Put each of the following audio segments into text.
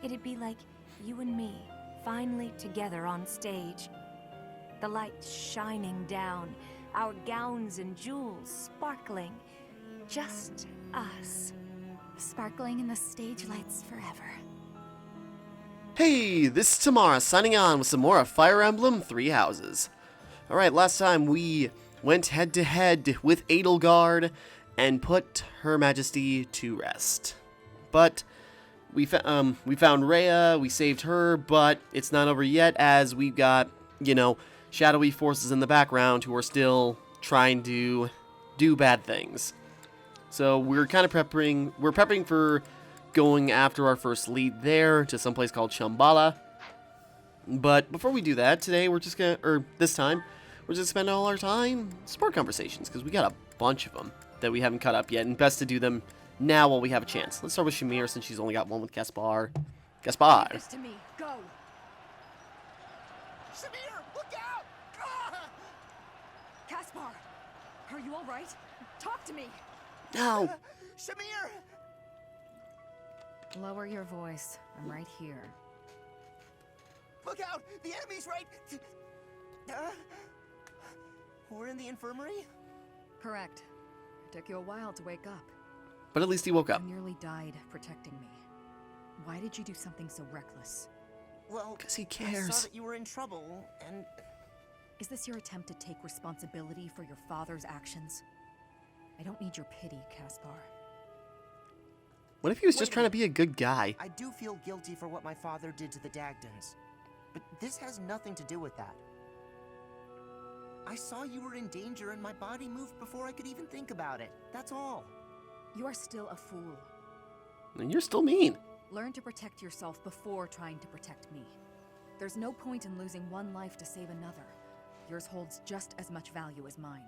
It'd be like you and me, finally together on stage. The lights shining down, our gowns and jewels sparkling. Just us. Sparkling in the stage lights forever. Hey, this is Timmara signing on with some more of Fire Emblem 3 Houses. Alright, last time we went head to head with Edelgard and put Her Majesty to rest. But we found Rhea, we saved her, but it's not over yet as we've got, shadowy forces in the background who are still trying to do bad things. So we're kind of prepping for going after our first lead there to some place called Shambhala. But before we do that, this time, we're just gonna spend all our time sport conversations, because we got a bunch of them that we haven't cut up yet, and best to do them now while we have a chance. Let's start with Shamir, since she's only got one with Gaspar. Gaspar! Give this to me. Go! Shamir, look out! Ah! Caspar! Are you alright? Talk to me! No! Shamir! Lower your voice. I'm right here. Look out! The enemy's right... We're in the infirmary? Correct. It took you a while to wake up. But at least he woke up. You nearly died protecting me. Why did you do something so reckless? Well, 'Cause he I cares. saw that you were in trouble, and... Is this your attempt to take responsibility for your father's actions? I don't need your pity, Caspar. What if he was just trying to be a good guy? I do feel guilty for what my father did to the Dagdans. But this has nothing to do with that. I saw you were in danger and my body moved before I could even think about it. That's all. You are still a fool. And you're still mean. Learn to protect yourself before trying to protect me. There's no point in losing one life to save another. Yours holds just as much value as mine.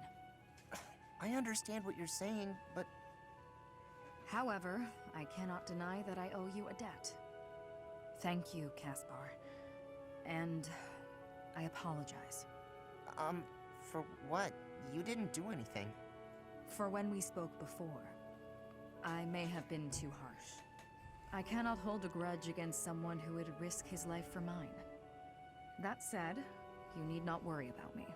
I understand what you're saying, but... However, I cannot deny that I owe you a debt. Thank you, Caspar. And I apologize. For what? You didn't do anything. For when we spoke before. I may have been too harsh. I cannot hold a grudge against someone who would risk his life for mine. That said, you need not worry about me.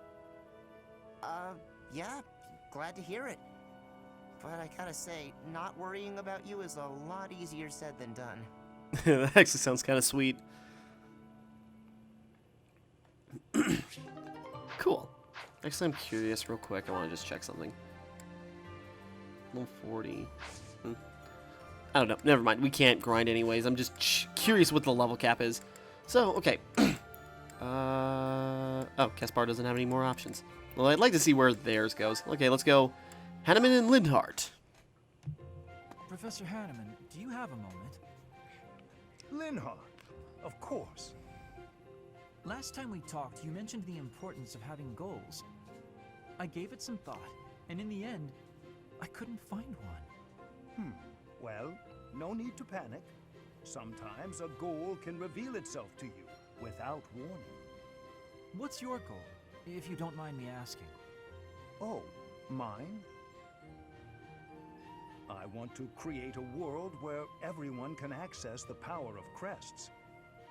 Yeah, glad to hear it. But I gotta say, not worrying about you is a lot easier said than done. That actually sounds kind of sweet. Cool. Actually, I'm curious real quick. I want to just check something. 140. I don't know. Never mind. We can't grind anyways. I'm just curious what the level cap is. So, okay. Oh, Caspar doesn't have any more options. Well, I'd like to see where theirs goes. Okay, let's go. Hanneman and Lindhart. Professor Hanneman, do you have a moment? Linhardt, of course. Last time we talked, you mentioned the importance of having goals. I gave it some thought, and in the end, I couldn't find one. Well, no need to panic. Sometimes a goal can reveal itself to you without warning. What's your goal, if you don't mind me asking? Oh, mine? I want to create a world where everyone can access the power of crests,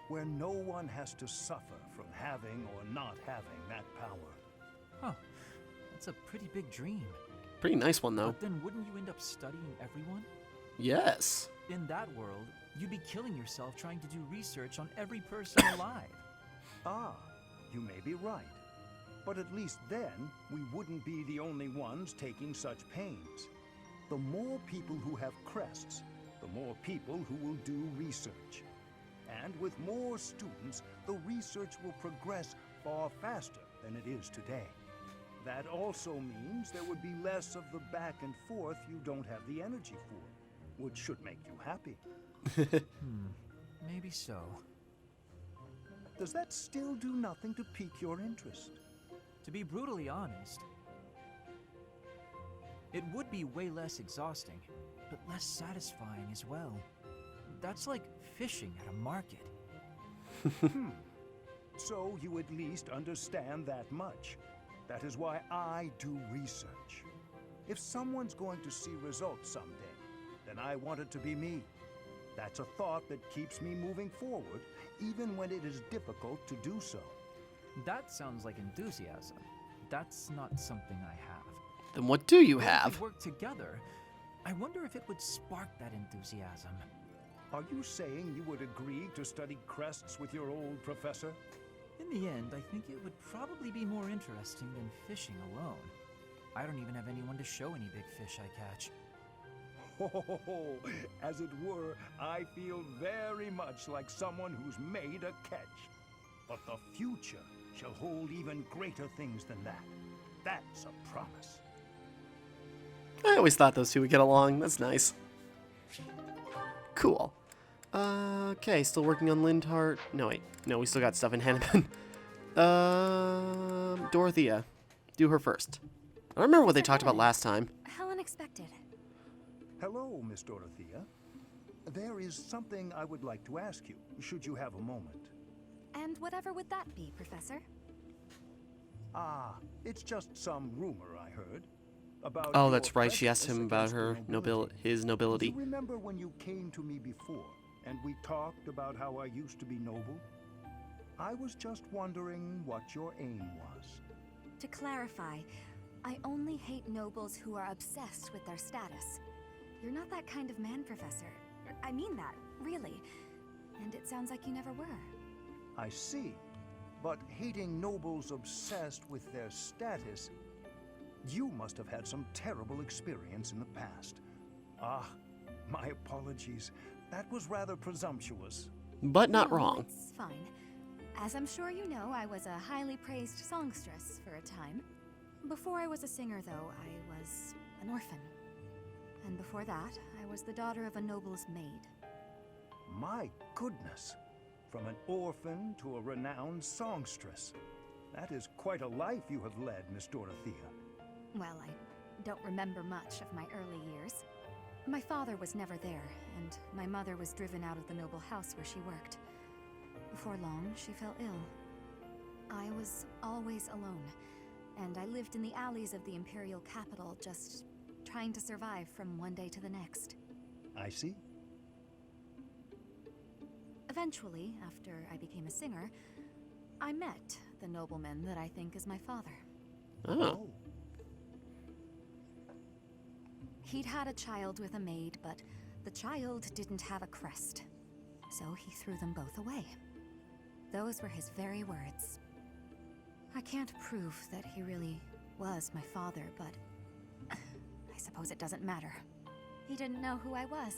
where no one has to suffer from having or not having that power. Huh, that's a pretty big dream. Pretty nice one, though. But then wouldn't you end up studying everyone? Yes. In that world, you'd be killing yourself trying to do research on every person alive. Ah, you may be right. But at least then, we wouldn't be the only ones taking such pains. The more people who have crests, the more people who will do research. And with more students, the research will progress far faster than it is today. That also means there would be less of the back and forth you don't have the energy for, which should make you happy. Maybe so. Does that still do nothing to pique your interest? To be brutally honest, it would be way less exhausting, but less satisfying as well. That's like fishing at a market. So you at least understand that much. That is why I do research. If someone's going to see results someday, then I want it to be me. That's a thought that keeps me moving forward, even when it is difficult to do so. That sounds like enthusiasm. That's not something I have. Then what do you But if have? we work together, I wonder if it would spark that enthusiasm. Are you saying you would agree to study crests with your old professor? In the end, I think it would probably be more interesting than fishing alone. I don't even have anyone to show any big fish I catch. Oh, as it were, I feel very much like someone who's made a catch. But the future shall hold even greater things than that. That's a promise. I always thought those two would get along. That's nice. Cool. Okay, still working on Lindhart. No, wait. No, we still got stuff in Hannibal. Dorothea. Do her first. I don't remember what they talked about last time. How unexpected. Hello, Miss Dorothea. There is something I would like to ask you, should you have a moment. And whatever would that be, Professor? Ah, it's just some rumor I heard. About Oh, your that's right. She asked prejudice him about against her the nobility. his nobility. Do you remember when you came to me before, and we talked about how I used to be noble? I was just wondering what your aim was. To clarify, I only hate nobles who are obsessed with their status. You're not that kind of man, Professor. I mean that, really. And it sounds like you never were. I see. But hating nobles obsessed with their status, you must have had some terrible experience in the past. Ah, my apologies. That was rather presumptuous. But not No, wrong. It's fine. As I'm sure you know, I was a highly praised songstress for a time. Before I was a singer, though, I was an orphan. And before that, I was the daughter of a noble's maid. My goodness. From an orphan to a renowned songstress. That is quite a life you have led, Miss Dorothea. Well, I don't remember much of my early years. My father was never there, and my mother was driven out of the noble house where she worked. Before long, she fell ill. I was always alone, and I lived in the alleys of the imperial capital, just trying to survive from one day to the next. I see. Eventually, after I became a singer, I met the nobleman that I think is my father. Oh. He'd had a child with a maid, but the child didn't have a crest. So he threw them both away. Those were his very words. I can't prove that he really was my father, but I suppose it doesn't matter. He didn't know who I was.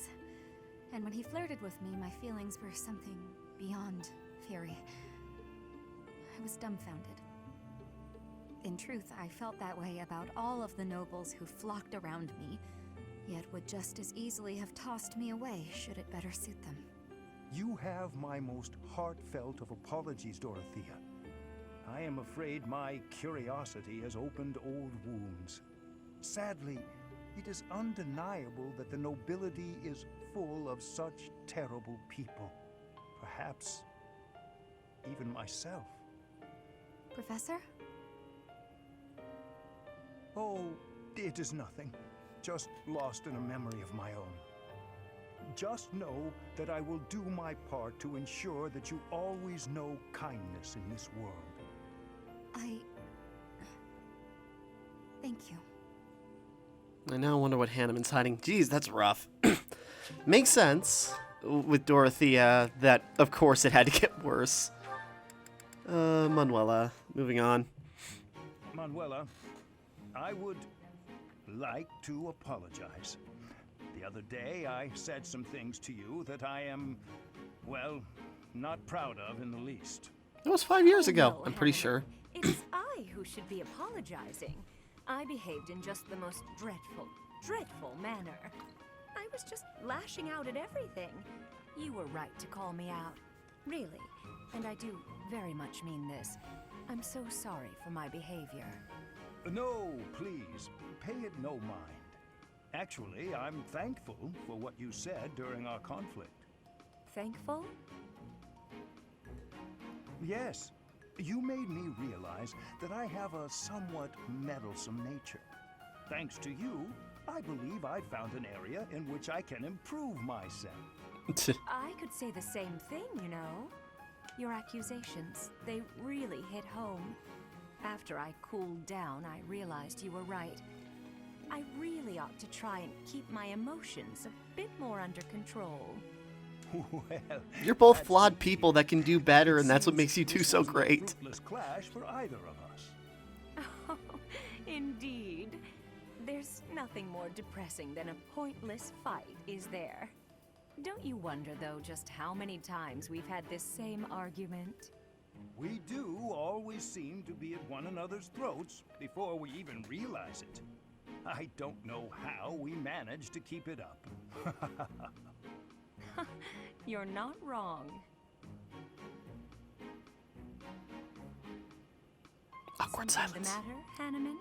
And when he flirted with me, my feelings were something beyond fury. I was dumbfounded. In truth, I felt that way about all of the nobles who flocked around me, yet would just as easily have tossed me away should it better suit them. You have my most heartfelt of apologies, Dorothea. I am afraid my curiosity has opened old wounds. Sadly, it is undeniable that the nobility is full of such terrible people. Perhaps even myself. Professor? Oh, it is nothing. Just lost in a memory of my own. Just know that I will do my part to ensure that you always know kindness in this world. Thank you. I now wonder what Hanneman's hiding. Geez, that's rough. Makes sense with Dorothea that, of course, it had to get worse. Manuela, moving on. Manuela, I would like to apologize. The other day, I said some things to you that I am, well, not proud of in the least. That was 5 years ago, No, I'm pretty Hannah. sure. It's I who should be apologizing. I behaved in just the most dreadful, dreadful manner. I was just lashing out at everything. You were right to call me out. Really. And I do very much mean this. I'm so sorry for my behavior. No, please, pay it no mind. Actually, I'm thankful for what you said during our conflict. Thankful? Yes, you made me realize that I have a somewhat meddlesome nature. Thanks to you, I believe I found an area in which I can improve myself. I could say the same thing, you know. Your accusations, they really hit home. After I cooled down, I realized you were right. I really ought to try and keep my emotions a bit more under control. Well, You're both that's flawed indeed- people that can do better, and that's what Seems makes you two this so wasn't a great. fruitless clash for either of us. Oh, indeed. There's nothing more depressing than a pointless fight, is there? Don't you wonder, though, just how many times we've had this same argument? We do always seem to be at one another's throats before we even realize it. I don't know how we manage to keep it up. You're not wrong. Awkward Something silence. the matter, Hanneman?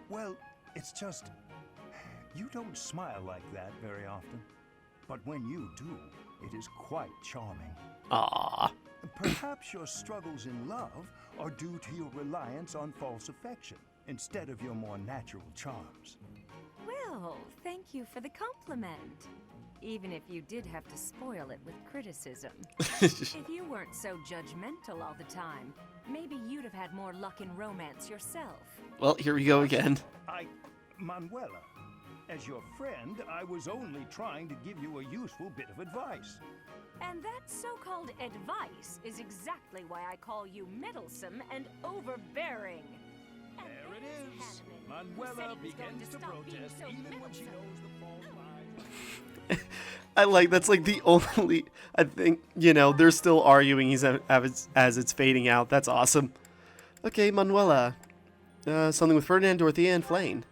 Well, it's just... You don't smile like that very often. But when you do, it is quite charming. Aww. Perhaps your struggles in love are due to your reliance on false affection instead of your more natural charms. Well, thank you for the compliment. Even if you did have to spoil it with criticism. If you weren't so judgmental all the time, maybe you'd have had more luck in romance yourself. Well, here we go again. Manuela, as your friend, I was only trying to give you a useful bit of advice. And that so-called advice is exactly why I call you meddlesome and overbearing. And There it there's is. Hanneman, who said Manuela he was going begins to stop being protest so even when she meddlesome. knows the fault lies. I like that's like the only. I think they're still arguing. As it's fading out. That's awesome. Okay, Manuela. Something with Ferdinand, Dorothea, and Flane.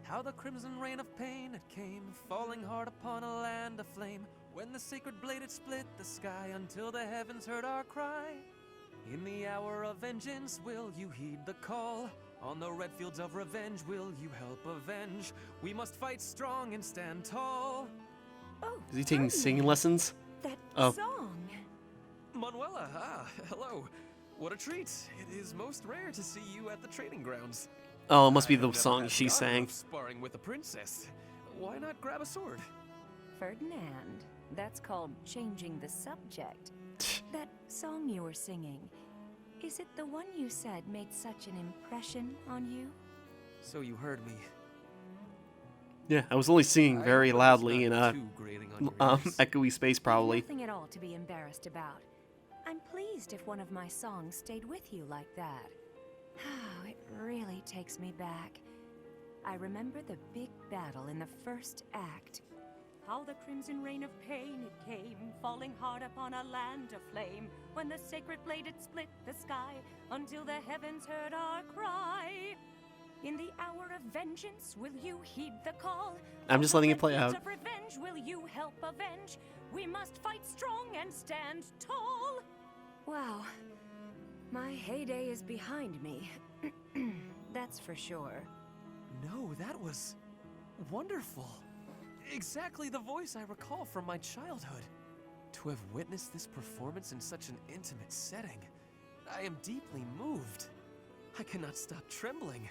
How the crimson rain of pain it came, falling hard upon a land aflame, when the sacred blade it split the sky until the heavens heard our cry. In the hour of vengeance will you heed the call? On the red fields of revenge will you help avenge? We must fight strong and stand tall. Oh, Is he taking Ferdinand, singing lessons? That Oh. song. Manuela, hello. What a treat. It is most rare to see you at the training grounds. Oh, it must be I the have never song had she the honor sang. of sparring with a princess. Why not grab a sword? Ferdinand, that's called changing the subject. That song you were singing, is it the one you said made such an impression on you? So you heard me. Yeah, I was only singing I very hope it's loudly in not a too grating on your ears. echoey space, probably. Nothing at all to be embarrassed about. I'm pleased if one of my songs stayed with you like that. Oh, it really takes me back. I remember the big battle in the first act. How the crimson rain of pain it came, falling hard upon a land aflame, when the sacred blade it split the sky, until the heavens heard our cry. In the hour of vengeance, will you heed the call? I'm just letting it play On the out. fields of revenge, will you help avenge? We must fight strong and stand tall. Wow, my heyday is behind me. That's for sure. No, that was wonderful. Exactly the voice I recall from my childhood. To have witnessed this performance in such an intimate setting, I am deeply moved. I cannot stop trembling.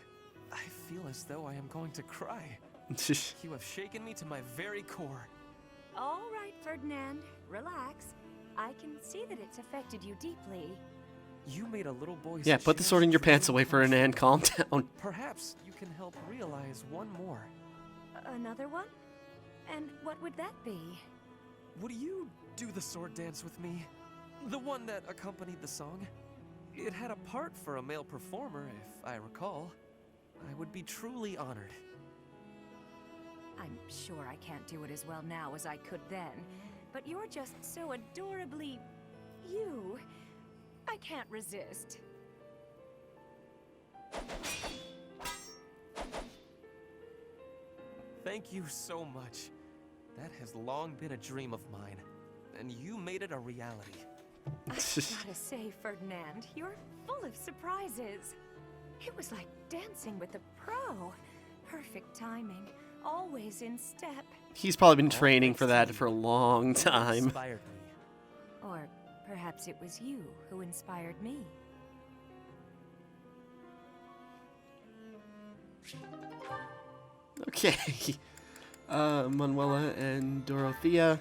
I feel as though I am going to cry. You have shaken me to my very core. All right, Ferdinand, relax. I can see that it's affected you deeply. You made a little boy's Yeah, put the sword in your cherished pants dream away, come Ferdinand. true. Calm down. Perhaps you can help realize one more. Another one? And what would that be? Would you do the sword dance with me? The one that accompanied the song? It had a part for a male performer, if I recall. I would be truly honored. I'm sure I can't do it as well now as I could then, but you're just so adorably... you. I can't resist. Thank you so much. That has long been a dream of mine, and you made it a reality. I gotta say, Ferdinand, you're full of surprises. It was like dancing with a pro. Perfect timing, always in step. He's probably been All training thanks for to that you. for a long You time. inspired me. Or perhaps it was you who inspired me. Okay. Manuela and Dorothea.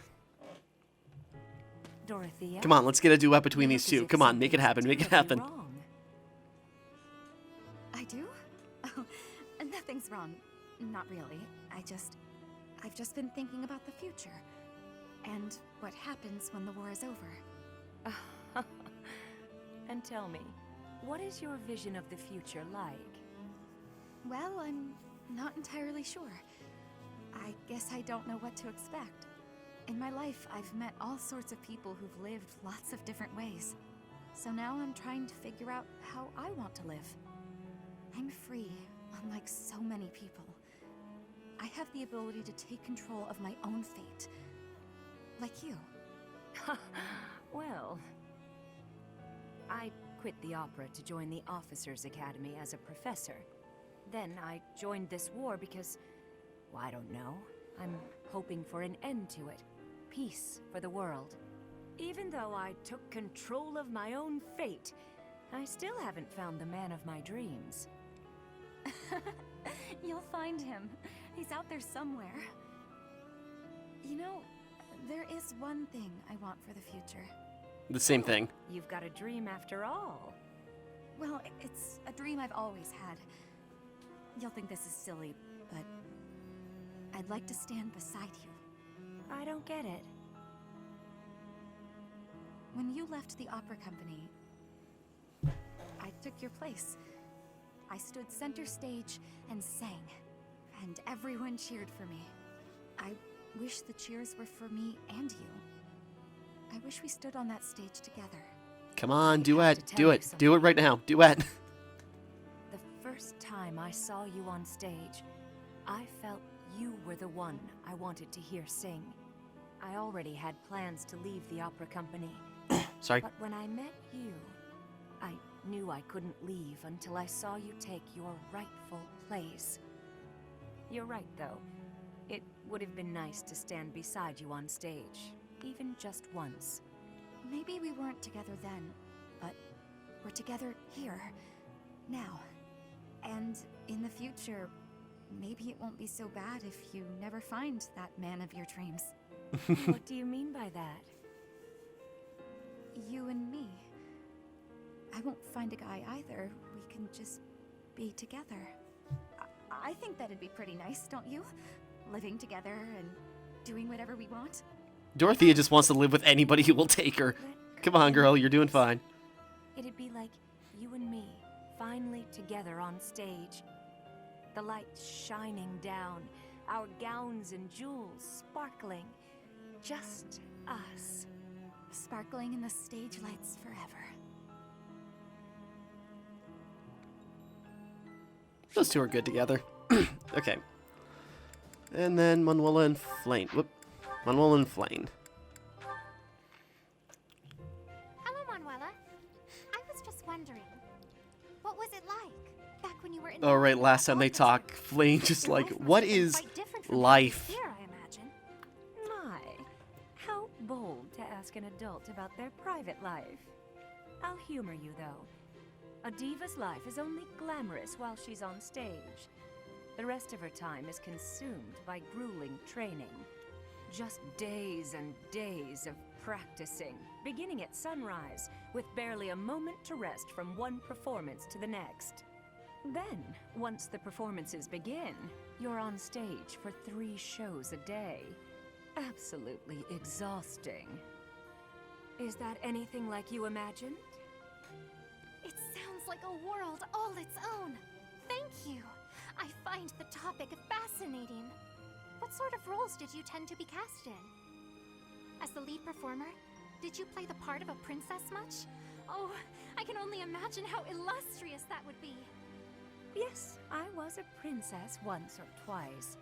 Dorothea? Come on, let's get a duet between You these look as two. if Come on, make it something's happen, make it terribly happen. wrong. I do? Oh, nothing's wrong. Not really. I've just been thinking about the future. And what happens when the war is over. And tell me, what is your vision of the future like? Well, I'm not entirely sure. I guess I don't know what to expect. In my life, I've met all sorts of people who've lived lots of different ways. So now I'm trying to figure out how I want to live. I'm free, unlike so many people. I have the ability to take control of my own fate. Like you. Well, I quit the opera to join the Officers' Academy as a professor. Then I joined this war because, well, I don't know. I'm hoping for an end to it. Peace for the world. Even though I took control of my own fate, I still haven't found the man of my dreams. You'll find him. He's out there somewhere. You know, there is one thing I want for the future. The same thing. You've got a dream after all. Well, it's a dream I've always had. You'll think this is silly, but I'd like to stand beside you. I don't get it. When you left the opera company, I took your place. I stood center stage and sang, and everyone cheered for me. I wish the cheers were for me and you. I wish we stood on that stage together. Come on, I duet. have to Do tell it. you Do it right now. Duet. The first time I saw you on stage, I felt you were the one I wanted to hear sing. I already had plans to leave the opera company. Sorry. But when I met you, I knew I couldn't leave until I saw you take your rightful place. You're right, though. It would have been nice to stand beside you on stage, even just once. Maybe we weren't together then, but we're together here, now. And in the future, maybe it won't be so bad if you never find that man of your dreams. What do you mean by that? You and me. I won't find a guy either. We can just be together. I think that'd be pretty nice, don't you? Living together and doing whatever we want. Dorothea just wants to live with anybody who will take her. Come on, girl. You're doing fine. It'd be like you and me, finally together on stage. The lights shining down, our gowns and jewels sparkling. Just us. Sparkling in the stage lights forever. Those two are good together. Okay. And then Manuela and Flane. Whoop. Manuela and Flane. Hello, Manuela. I was just wondering, what was it like back when you were in Oh, right. Last time they talked, Flane just like, what is life? Here, I imagine. My, how bold to ask an adult about their private life. I'll humor you, though. A diva's life is only glamorous while she's on stage. The rest of her time is consumed by grueling training. Just days and days of practicing, beginning at sunrise, with barely a moment to rest from one performance to the next. Then, once the performances begin, you're on stage for 3 shows a day. Absolutely exhausting. Is that anything like you imagined? It sounds like a world all its own. Thank you. I find the topic fascinating. What sort of roles did you tend to be cast in? As the lead performer, did you play the part of a princess much? Oh, I can only imagine how illustrious that would be. Yes, I was a princess once or twice.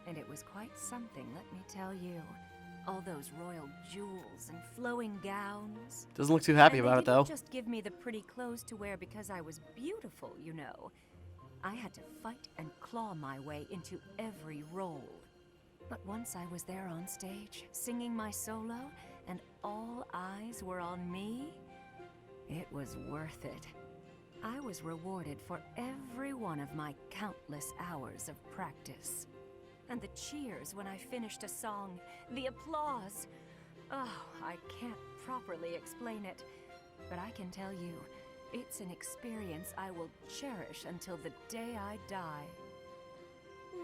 And it was quite something, let me tell you. All those royal jewels and flowing gowns. Doesn't look too happy And about it, they though. didn't just give me the pretty clothes to wear because I was beautiful, you know. I had to fight and claw my way into every role. But once I was there on stage, singing my solo, and all eyes were on me, it was worth it. I was rewarded for every one of my countless hours of practice. And the cheers when I finished a song, the applause. Oh, I can't properly explain it, but I can tell you, it's an experience I will cherish until the day I die.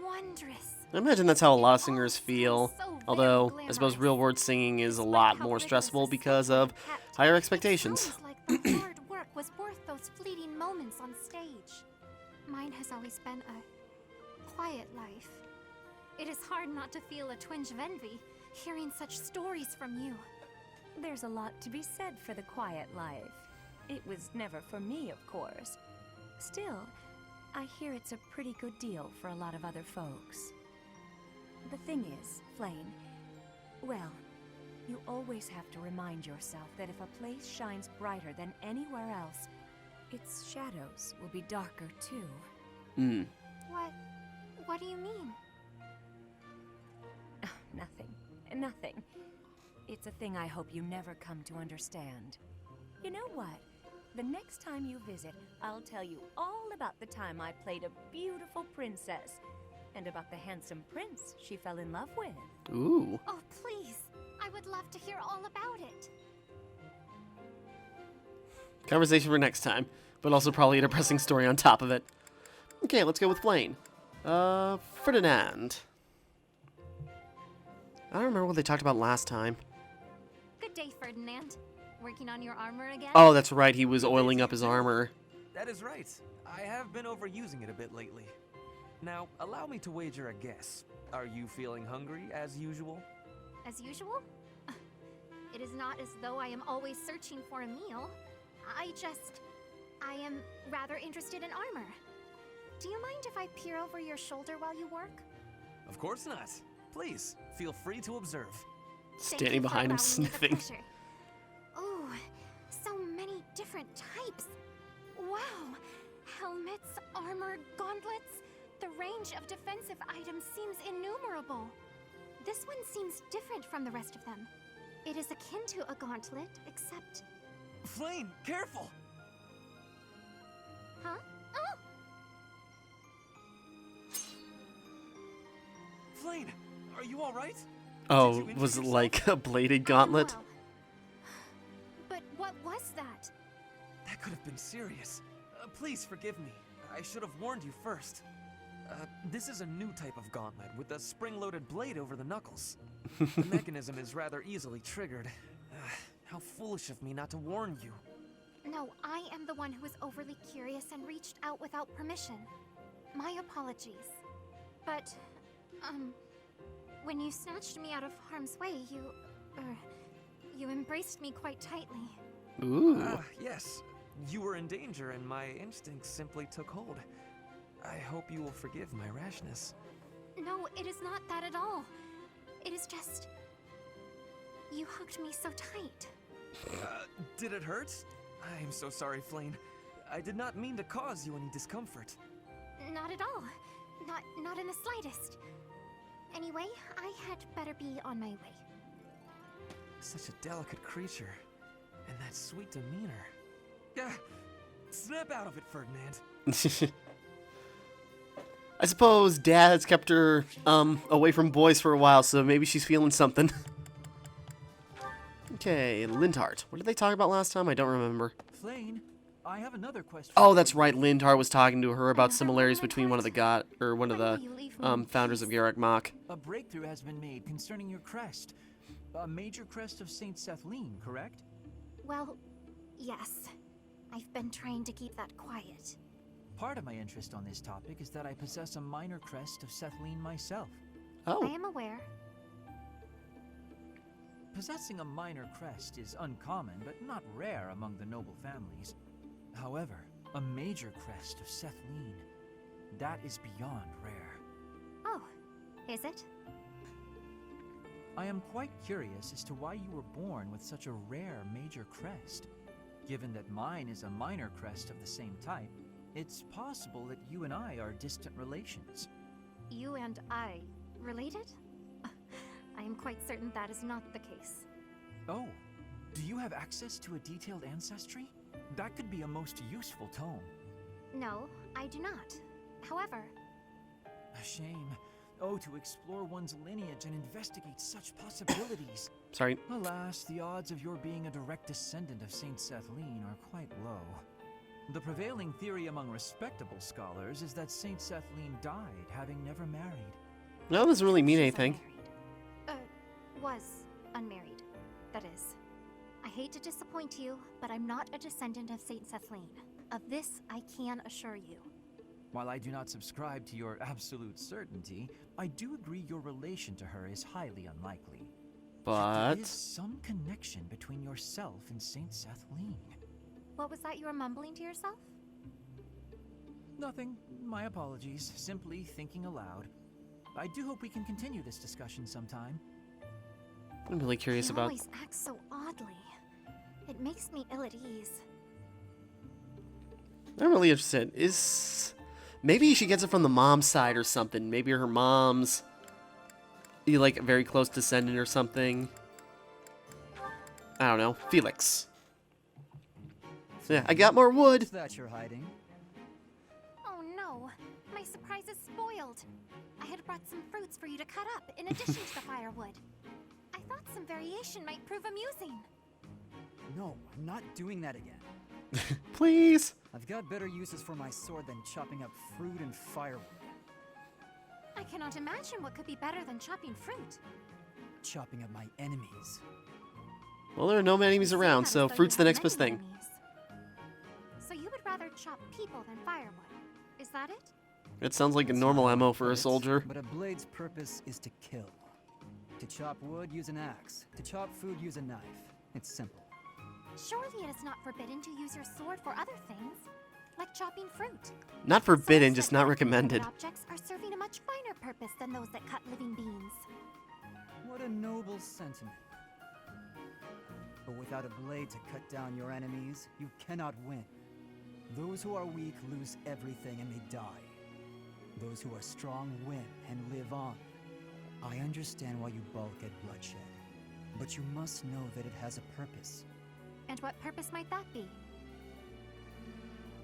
Wondrous. I imagine that's how a lot of singers feel. So very Although, I suppose glamorous. real world singing is a It's lot like how more Rick was stressful a because sick of and kept. higher It expectations. sounds like the hard work was worth those fleeting moments on stage. Mine has always been a quiet life. It is hard not to feel a twinge of envy hearing such stories from you. There's a lot to be said for the quiet life. It was never for me, of course. Still, I hear it's a pretty good deal for a lot of other folks. The thing is, Flame, well, you always have to remind yourself that if a place shines brighter than anywhere else, its shadows will be darker too. Hmm. What do you mean? Nothing. It's a thing I hope you never come to understand. You know what? The next time you visit, I'll tell you all about the time I played a beautiful princess, and about the handsome prince she fell in love with. Ooh. Oh, please. I would love to hear all about it. Conversation for next time, but also probably a depressing story on top of it. Okay, let's go with Blaine. Ferdinand. I don't remember what they talked about last time. Good day, Ferdinand. Working on your armor again? Oh, that's right, he was oiling up his armor. That is right. I have been overusing it a bit lately. Now, allow me to wager a guess. Are you feeling hungry as usual? As usual? It is not as though I am always searching for a meal. I am rather interested in armor. Do you mind if I peer over your shoulder while you work? Of course not. Please, feel free to observe. Thank Standing you for behind him, allowing me the sniffing. pleasure. Ooh, so many different types. Wow. Helmets, armor, gauntlets. The range of defensive items seems innumerable. This one seems different from the rest of them. It is akin to a gauntlet, except... Flame, careful! Huh? Oh! Flame, are you alright? Oh, Did you was it injure like a bladed gauntlet? Well. But what was that? That could have been serious. Please forgive me. I should have warned you first. This is a new type of gauntlet with a spring-loaded blade over the knuckles. The mechanism is rather easily triggered. How foolish of me not to warn you. No, I am the one who was overly curious and reached out without permission. My apologies. But, when you snatched me out of harm's way, you embraced me quite tightly. Ooh. Yes. You were in danger and my instincts simply took hold. I hope you will forgive my rashness. No, it is not that at all. It is just... You hugged me so tight. Did it hurt? I am so sorry, Flame. I did not mean to cause you any discomfort. Not at all. Not in the slightest. Anyway, I had better be on my way. Such a delicate creature. And that sweet demeanor. Snap out of it, Ferdinand. I suppose Dad has kept her away from boys for a while, so maybe she's feeling something. Okay, Lindhart. What did they talk about last time? I don't remember. Flame, I have another question. Oh, that's right. Lindhart was talking to her about similarities between one of the founders of Garreg Mach. A breakthrough has been made concerning your crest. A major crest of Saint Sethlene, correct? Well, yes. I've been trying to keep that quiet. Part of my interest on this topic is that I possess a minor crest of Sethlene myself. I Oh, am aware. Possessing a minor crest is uncommon, but not rare among the noble families. However, a major crest of Sethlene, that is beyond rare. Oh, is it? I am quite curious as to why you were born with such a rare major crest. Given that mine is a minor crest of the same type, it's possible that you and I are distant relations. You and I related? I am quite certain that is not the case. Oh, do you have access to a detailed ancestry? That could be a most useful tome. No, I do not. However, A shame. Oh, to explore one's lineage and investigate such possibilities. Sorry. Alas, the odds of your being a direct descendant of Saint Setheline are quite low. The prevailing theory among respectable scholars is that Saint Setheline died having never married. No, that doesn't really mean She's anything. unmarried. Was unmarried. That is. I hate to disappoint you, but I'm not a descendant of Saint Setheline. Of this, I can assure you. While I do not subscribe to your absolute certainty, I do agree your relation to her is highly unlikely. There But is some connection between yourself and Saint Setheline. What was that you were mumbling to yourself? Nothing. My apologies. Simply thinking aloud. I do hope we can continue this discussion sometime. I'm really curious He about. always acts so oddly. It makes me ill at ease. I'm really interested. Maybe she gets it from the mom's side or something. Maybe her mom's like a very close descendant or something. I don't know. Felix. Yeah, I got more wood. What's that you're hiding? Oh no, my surprise is spoiled. I had brought some fruits for you to cut up in addition to the firewood. I thought some variation might prove amusing. No, I'm not doing that again. Please. I've got better uses for my sword than chopping up fruit and firewood. I cannot imagine what could be better than chopping fruit. Chopping up my enemies. Well, there are no enemies You say around, that so as though fruit's you the have next best many thing. enemies. So you would rather chop people than firewood? Is that it? It sounds like a normal MO for a soldier. But a blade's purpose is to kill. To chop wood, use an axe. To chop food, use a knife. It's simple. Surely it is not forbidden to use your sword for other things, like chopping fruit. Not forbidden, Swords just that not cut recommended. inanimate objects are serving a much finer purpose than those that cut living beings. What a noble sentiment. But without a blade to cut down your enemies, you cannot win. Those who are weak lose everything and they die. Those who are strong win and live on. I understand why you balk at bloodshed, but you must know that it has a purpose. And what purpose might that be?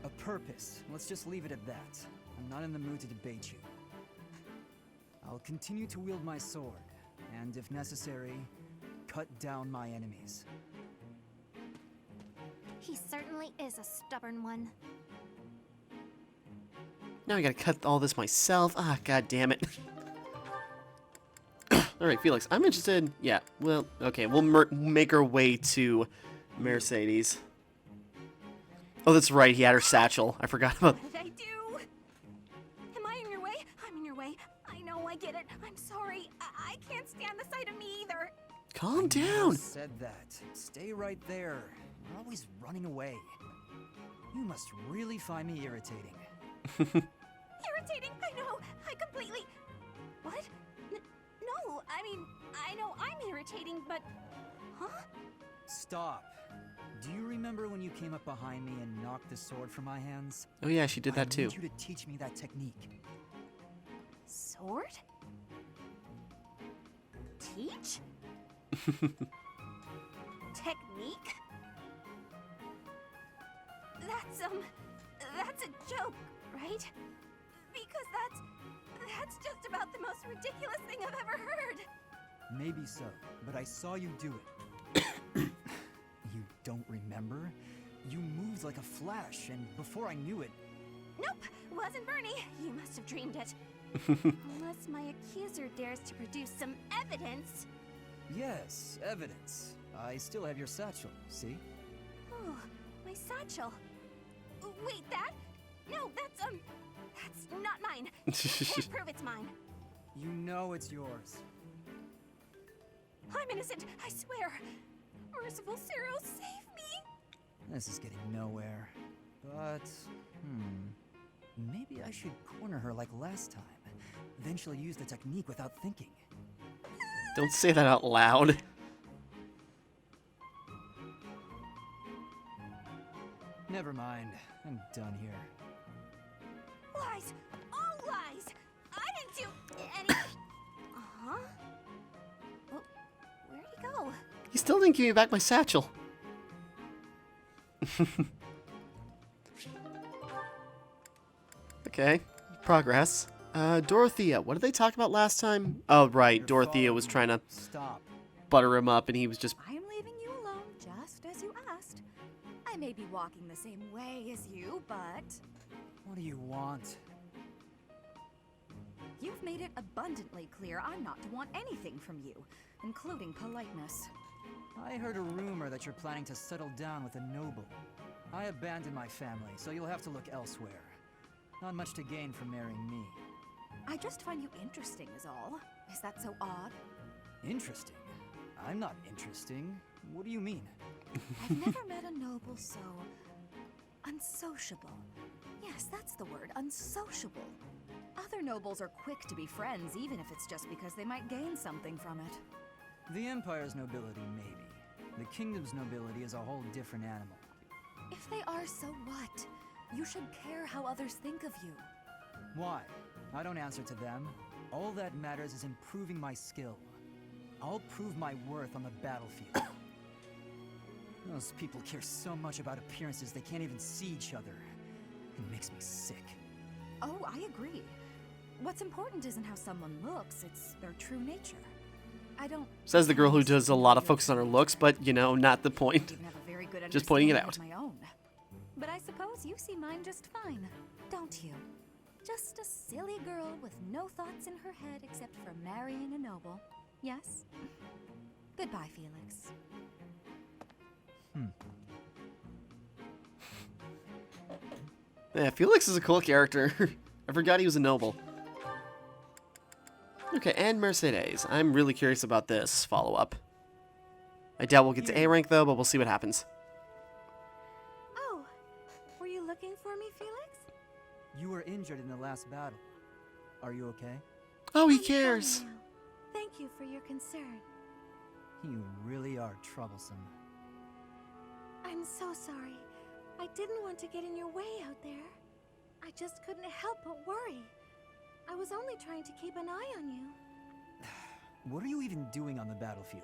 A purpose. Let's just leave it at that. I'm not in the mood to debate you. I'll continue to wield my sword, and if necessary, cut down my enemies. He certainly is a stubborn one. Now I gotta cut all this myself. Ah, god damn it. Alright, Felix, I'm interested. Yeah, well, okay, we'll make our way to Mercedes. Oh, that's right, he had her satchel. I forgot about. What did I do? Am I in your way? I'm in your way. I know, I get it. I'm sorry. I can't stand the sight of me either. Calm I down. said that. Stay right there. You're always running away. You must really find me irritating. Irritating, I know. I completely... What? No, I mean, I know I'm irritating, but... Huh? Stop. Do you remember when you came up behind me and knocked the sword from my hands? Oh yeah, she did that too. I need you to teach me that technique. Sword? Teach? Technique? That's a joke, right? Because that's just about the most ridiculous thing I've ever heard. Maybe so, but I saw you do it. You don't remember? You moved like a flash, and before I knew it... Nope, wasn't Bernie. You must have dreamed it. Unless my accuser dares to produce some evidence. Yes, evidence. I still have your satchel, see? Oh, my satchel. Wait, that? No, that's not mine. Can't prove it's mine. You know it's yours. I'm innocent, I swear. Merciful Cero, save me. This is getting nowhere. But, maybe I should corner her like last time. Then she'll use the technique without thinking. Don't say that out loud. Never mind. I'm done here. Lies! All lies! I didn't do any... Uh-huh? Well, where'd he go? He still didn't give me back my satchel. Okay, progress. Dorothea. What did they talk about last time? Oh, right. You're Dorothea was following trying to me. Stop. butter him up, and he was just... I am leaving you alone, just as you asked. I may be walking the same way as you, but What do you want? you've made it abundantly clear I'm not to want anything from you, including politeness. I heard a rumor that you're planning to settle down with a noble. I abandoned my family, so you'll have to look elsewhere. Not much to gain from marrying me. I just find you interesting is all. Is that so odd? Interesting? I'm not interesting. What do you mean? I've never met a noble so unsociable. Yes, that's the word, unsociable. Other nobles are quick to be friends, even if it's just because they might gain something from it. The Empire's nobility, maybe. The Kingdom's nobility is a whole different animal. If they are, so what? You should care how others think of you. Why? I don't answer to them. All that matters is improving my skill. I'll prove my worth on the battlefield. Those people care so much about appearances they can't even see each other. It makes me sick. Oh, I agree. What's important isn't how someone looks, it's their true nature. I don't... Says the girl who does a lot of focus on her looks, but, you know, not the point. even have a very good Just pointing it understanding of my own. But I suppose you see mine just fine, don't you? Just a silly girl with no thoughts in her head except for marrying a noble. Yes? Goodbye, Felix. Yeah, Felix is a cool character. I forgot he was a noble. Okay, and Mercedes. I'm really curious about this follow-up. I doubt we'll get to A rank, though, but we'll see what happens. Oh, were you looking for me, Felix? You were injured in the last battle. Are you okay? Oh, he I'm fine cares. now. Thank you for your concern. You really are troublesome. I'm so sorry. I didn't want to get in your way out there. I just couldn't help but worry. I was only trying to keep an eye on you. What are you even doing on the battlefield?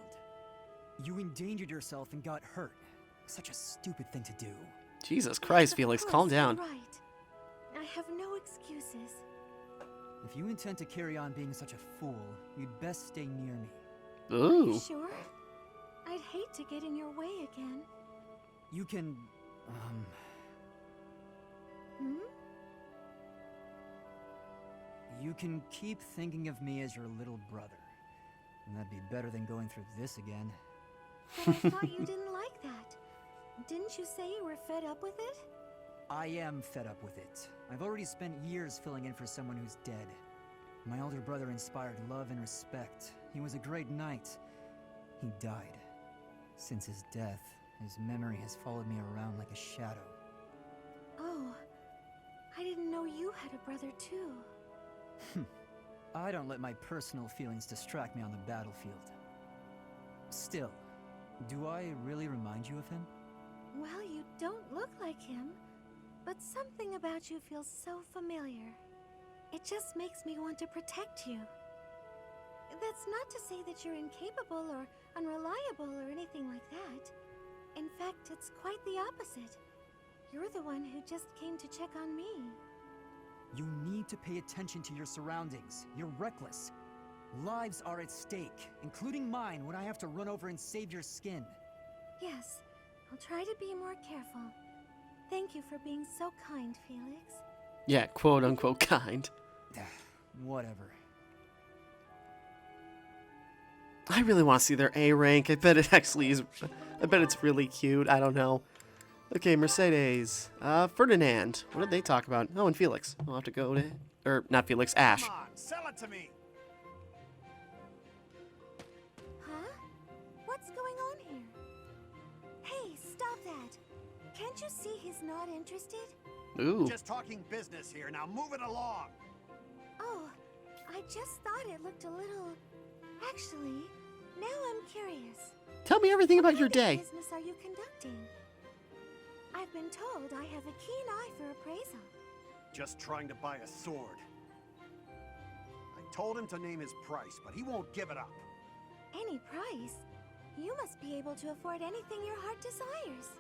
You endangered yourself and got hurt. Such a stupid thing to do. Jesus Christ, Of Felix, course, calm you're down. Right. I have no excuses. If you intend to carry on being such a fool, you'd best stay near me. Ooh. You sure? I'd hate to get in your way again. You can, Hmm? you can keep thinking of me as your little brother. And that'd be better than going through this again. But I thought you didn't like that. Didn't you say you were fed up with it? I am fed up with it. I've already spent years filling in for someone who's dead. My older brother inspired love and respect. He was a great knight. He died. Since his death, his memory has followed me around like a shadow. Oh, I didn't know you had a brother too. I don't let my personal feelings distract me on the battlefield. Still, do I really remind you of him? Well, you don't look like him, but something about you feels so familiar. It just makes me want to protect you. That's not to say that you're incapable or unreliable or anything like that. In fact, it's quite the opposite. You're the one who just came to check on me. You need to pay attention to your surroundings. You're reckless. Lives are at stake, including mine when I have to run over and save your skin. Yes, I'll try to be more careful. Thank you for being so kind, Felix. Yeah, quote-unquote kind. Whatever. I really want to see their A rank. I bet it actually is. I bet it's really cute. I don't know. Okay, Mercedes. Ferdinand. What did they talk about? Oh, and Felix. I'll have to go to... Or, not Felix, Ash. Come on, sell it to me. Huh? What's going on here? Hey, stop that. Can't you see he's not interested? Ooh. Just talking business here. Now move it along. Oh, I just thought it looked a little... Actually, now I'm curious. Tell me everything about your What kind day. of business are you conducting? I've been told I have a keen eye for appraisal. Just trying to buy a sword. I told him to name his price, but he won't give it up. Any price? You must be able to afford anything your heart desires.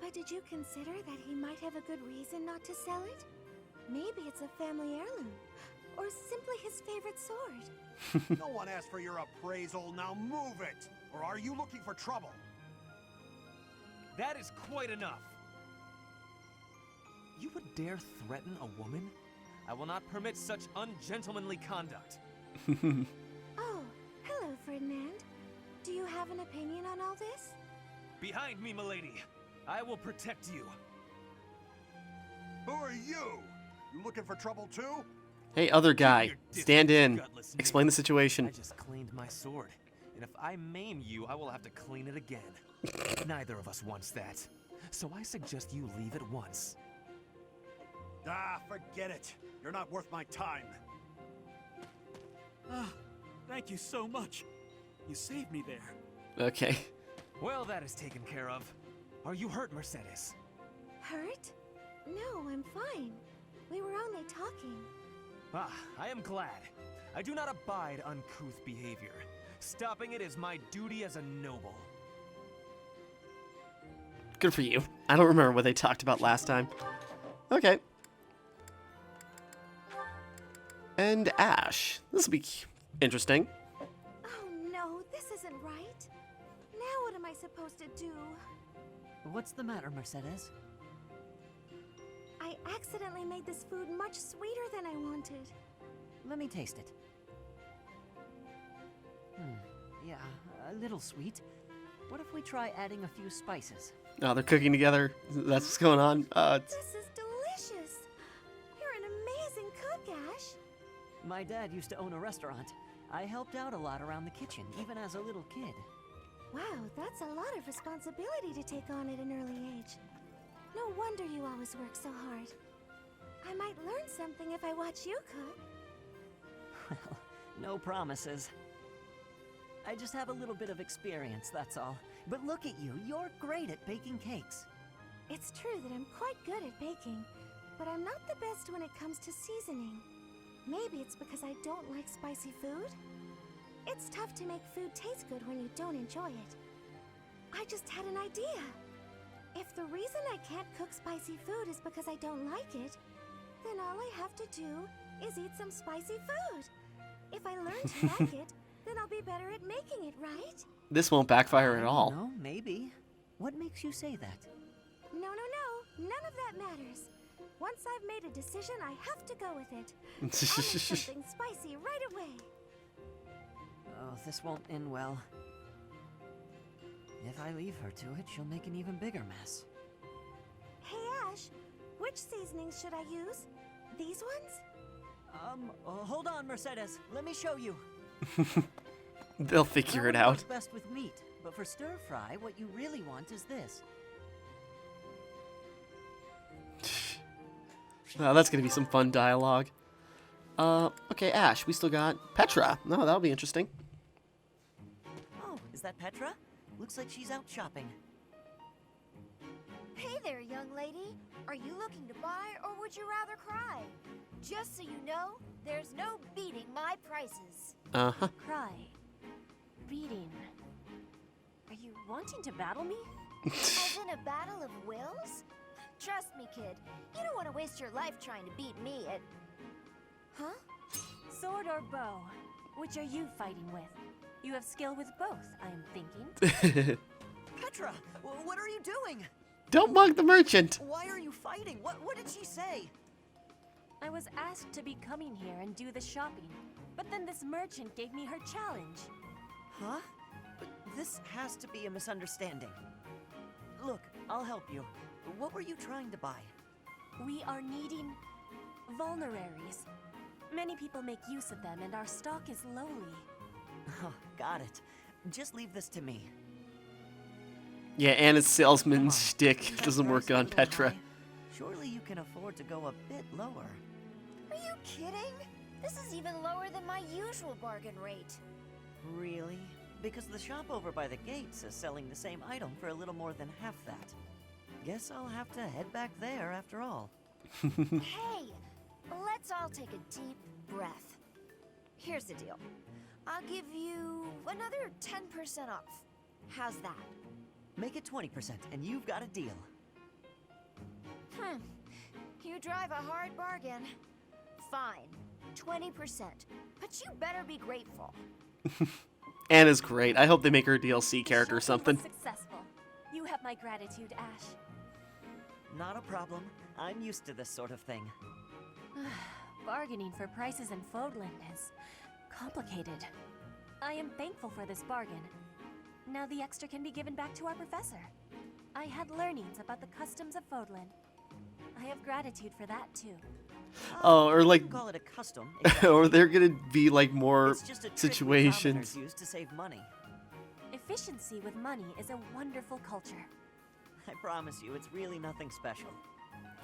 But did you consider that he might have a good reason not to sell it? Maybe it's a family heirloom. or simply his favorite sword. No one asked for your appraisal, now move it! Or are you looking for trouble? That is quite enough. You would dare threaten a woman? I will not permit such ungentlemanly conduct. Oh, hello, Ferdinand. Do you have an opinion on all this? Behind me, milady. I will protect you. Who are you? You looking for trouble too? Hey, other guy, stand in. Gutless Explain the nigger. situation. I just cleaned my sword, and if I maim you, I will have to clean it again. Neither of us wants that, so I suggest you leave at once. Ah, forget it. You're not worth my time. Ah, thank you so much. You saved me there. Okay. Well, that is taken care of. Are you hurt, Mercedes? Hurt? No, I'm fine. We were only talking. Ah, I am glad. I do not abide uncouth behavior. Stopping it is my duty as a noble. Good for you. I don't remember what they talked about last time. Okay. And Ash. This will be interesting. Oh no, this isn't right. Now what am I supposed to do? What's the matter, Mercedes? I accidentally made this food much sweeter than I wanted. Let me taste it. Yeah, a little sweet. What if we try adding a few spices? Oh, they're cooking together. That's what's going on. This is delicious. You're an amazing cook, Ash. My dad used to own a restaurant. I helped out a lot around the kitchen, even as a little kid. Wow, that's a lot of responsibility to take on at an early age. No wonder you always work so hard. I might learn something if I watch you cook. Well, no promises. I just have a little bit of experience, that's all. But look at you, you're great at baking cakes. It's true that I'm quite good at baking, but I'm not the best when it comes to seasoning. Maybe it's because I don't like spicy food? It's tough to make food taste good when you don't enjoy it. I just had an idea. If the reason I can't cook spicy food is because I don't like it, then all I have to do is eat some spicy food. If I learn to like it, then I'll be better at making it, right? This won't backfire at all. No, maybe. What makes you say that? No. None of that matters. Once I've made a decision, I have to go with it. I'll make something spicy right away. Oh, this won't end well. If I leave her to it, she'll make an even bigger mess. Hey, Ash, which seasonings should I use? These ones? Hold on, Mercedes. Let me show you. They'll figure it out. Works best with meat, but for stir fry, what you really want is this. Oh, that's gonna be some fun dialogue. Okay, Ash, we still got Petra. No, that'll be interesting. Oh, is that Petra? Looks like she's out shopping. Hey there, young lady. Are you looking to buy, or would you rather cry? Just so you know, there's no beating my prices. Uh-huh. Cry. Beating. Are you wanting to battle me? As in a battle of wills? Trust me, kid. You don't want to waste your life trying to beat me at... Huh? Sword or bow? Which are you fighting with? You have skill with both, I'm thinking. Petra, what are you doing? Don't mug the merchant. Why are you fighting? What did she say? I was asked to be coming here and do the shopping, but then this merchant gave me her challenge. Huh? This has to be a misunderstanding. Look, I'll help you. What were you trying to buy? We are needing vulneraries. Many people make use of them, and our stock is lowly. Oh, got it. Just leave this to me. Yeah, Anna's salesman's shtick doesn't work on Petra. High? Surely you can afford to go a bit lower. Are you kidding? This is even lower than my usual bargain rate. Really? Because the shop over by the gates is selling the same item for a little more than half that. Guess I'll have to head back there after all. Hey, let's all take a deep breath. Here's the deal. I'll give you another 10% off. How's that? Make it 20% and you've got a deal. You drive a hard bargain. Fine. 20%. But you better be grateful. Anna's great. I hope they make her a DLC character or something. Shopping was successful. You have my gratitude, Ash. Not a problem. I'm used to this sort of thing. Bargaining for prices in Fodland is complicated. I am thankful for this bargain. Now the extra can be given back to our professor. I had learnings about the customs of Fodland. I have gratitude for that too. Oh, or You like, can call it a custom. or they're gonna be like more It's just a trick we situations. commoners use to save money. Efficiency with money is a wonderful culture. I promise you, it's really nothing special.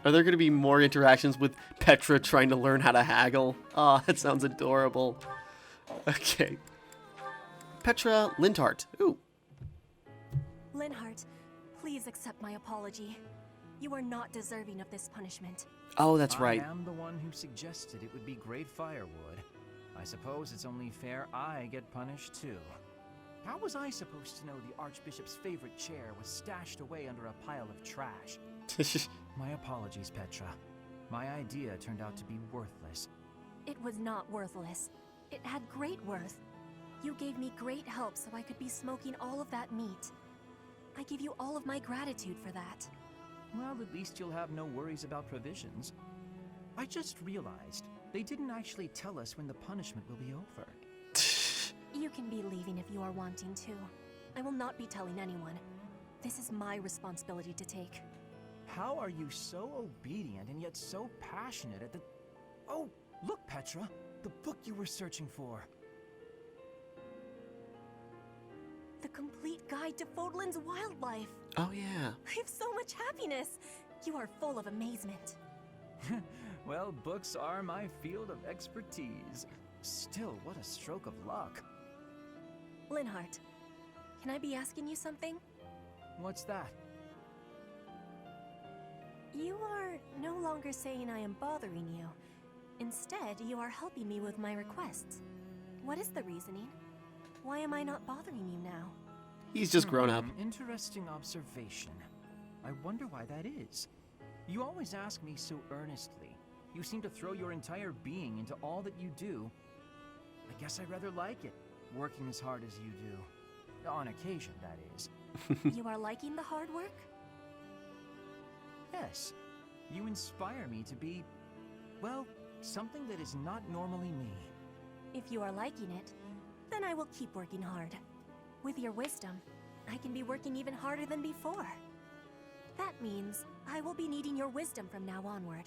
Are there gonna be more interactions with Petra trying to learn how to haggle? Oh, that sounds adorable. Okay. Petra Linthart. Ooh. Linhart, please accept my apology. You are not deserving of this punishment. Oh, that's right. I am the one who suggested it would be great firewood. I suppose it's only fair I get punished too. How was I supposed to know the Archbishop's favorite chair was stashed away under a pile of trash? My apologies, Petra. My idea turned out to be worthless. It was not worthless. It had great worth. You gave me great help so I could be smoking all of that meat. I give you all of my gratitude for that. Well, at least you'll have no worries about provisions. I just realized they didn't actually tell us when the punishment will be over. You can be leaving if you are wanting to. I will not be telling anyone. This is my responsibility to take. How are you so obedient and yet so passionate at the... Oh, look, Petra! The book you were searching for. The complete guide to Fodland's wildlife. Oh, yeah. I have so much happiness. You are full of amazement. Well, books are my field of expertise. Still, what a stroke of luck. Linhart, can I be asking you something? What's that? You are no longer saying I am bothering you. Instead, you are helping me with my requests. What is the reasoning? Why am I not bothering you now? He's just grown up. Interesting observation. I wonder why that is. You always ask me so earnestly. You seem to throw your entire being into all that you do. I guess I rather like it, working as hard as you do. On occasion, that is. You are liking the hard work? Yes. You inspire me to be, well, something that is not normally me. If you are liking it, then I will keep working hard. With your wisdom, I can be working even harder than before. That means I will be needing your wisdom from now onward.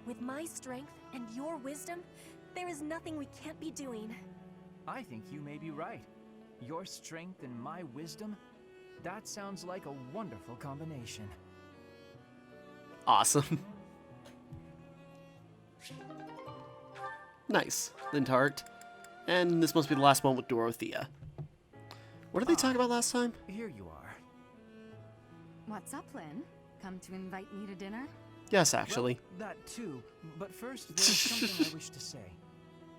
With my strength and your wisdom, there is nothing we can't be doing. I think you may be right. Your strength and my wisdom, that sounds like a wonderful combination. Awesome. Nice. Linthart. And this must be the last one with Dorothea. What did they talk about last time? Here you are. What's up, Lynn? Come to invite me to dinner? Yes, actually. Well, that too. But first, there's something I wish to say.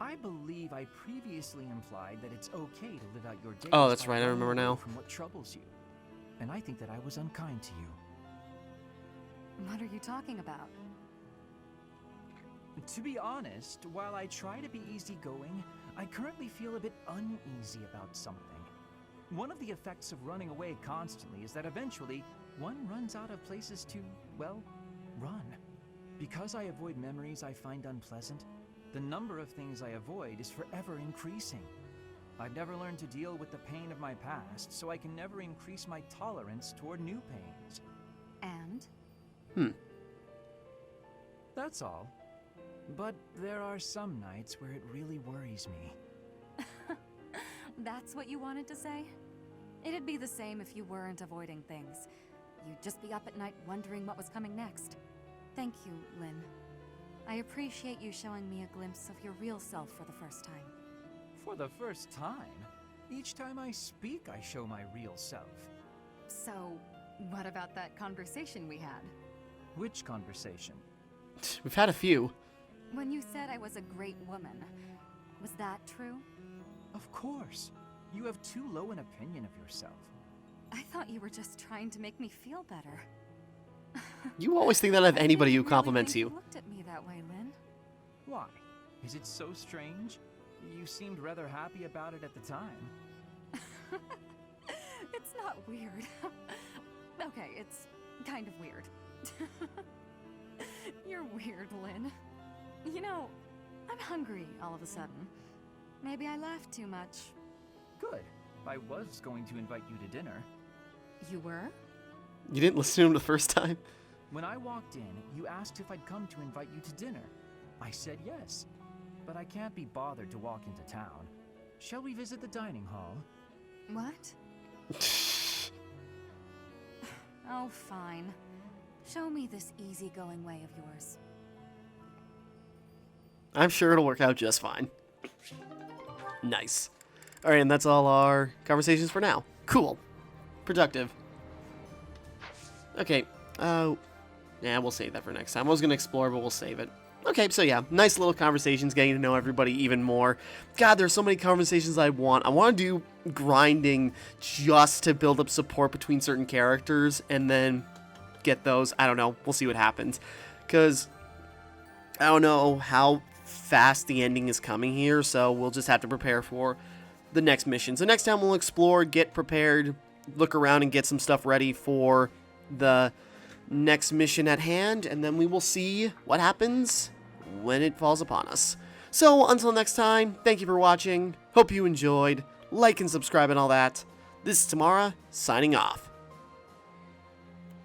I believe I previously implied that it's okay to live out your days. Oh, that's by right, I running remember away now. From what troubles you. And I think that I was unkind to you. What are you talking about? To be honest, while I try to be easygoing, I currently feel a bit uneasy about something. One of the effects of running away constantly is that eventually one runs out of places to, well, run. Because I avoid memories I find unpleasant, the number of things I avoid is forever increasing. I've never learned to deal with the pain of my past, so I can never increase my tolerance toward new pains. And? That's all. But there are some nights where it really worries me. That's what you wanted to say? It'd be the same if you weren't avoiding things. You'd just be up at night wondering what was coming next. Thank you, Lynn. I appreciate you showing me a glimpse of your real self for the first time. For the first time? Each time I speak, I show my real self. So, what about that conversation we had? Which conversation? We've had a few. When you said I was a great woman, was that true? Of course. You have too low an opinion of yourself. I thought you were just trying to make me feel better. You always think that of anybody who I didn't compliments really you. think you looked at me that way, Lynn. Why? Is it so strange? You seemed rather happy about it at the time. It's not weird. Okay, it's kind of weird. You're weird, Lynn. You know, I'm hungry all of a sudden. Maybe I laughed too much. Good. I was going to invite you to dinner. You were? You didn't listen to him the first time? When I walked in, you asked if I'd come to invite you to dinner. I said yes, but I can't be bothered to walk into town. Shall we visit the dining hall? What? Oh, fine. Show me this easygoing way of yours. I'm sure it'll work out just fine. Nice. Alright, and that's all our conversations for now. Cool. Productive. Okay, yeah, we'll save that for next time. I was going to explore, but we'll save it. Okay, so yeah, nice little conversations, getting to know everybody even more. God, there's so many conversations I want. I want to do grinding just to build up support between certain characters, and then get those. I don't know. We'll see what happens. Because I don't know how fast the ending is coming here, so we'll just have to prepare for the next mission. So next time we'll explore, get prepared, look around, and get some stuff ready for the next mission at hand, and then we will see what happens when it falls upon us. So until next time, thank you for watching. Hope you enjoyed. Like and subscribe and all that. This is Timmara, signing off.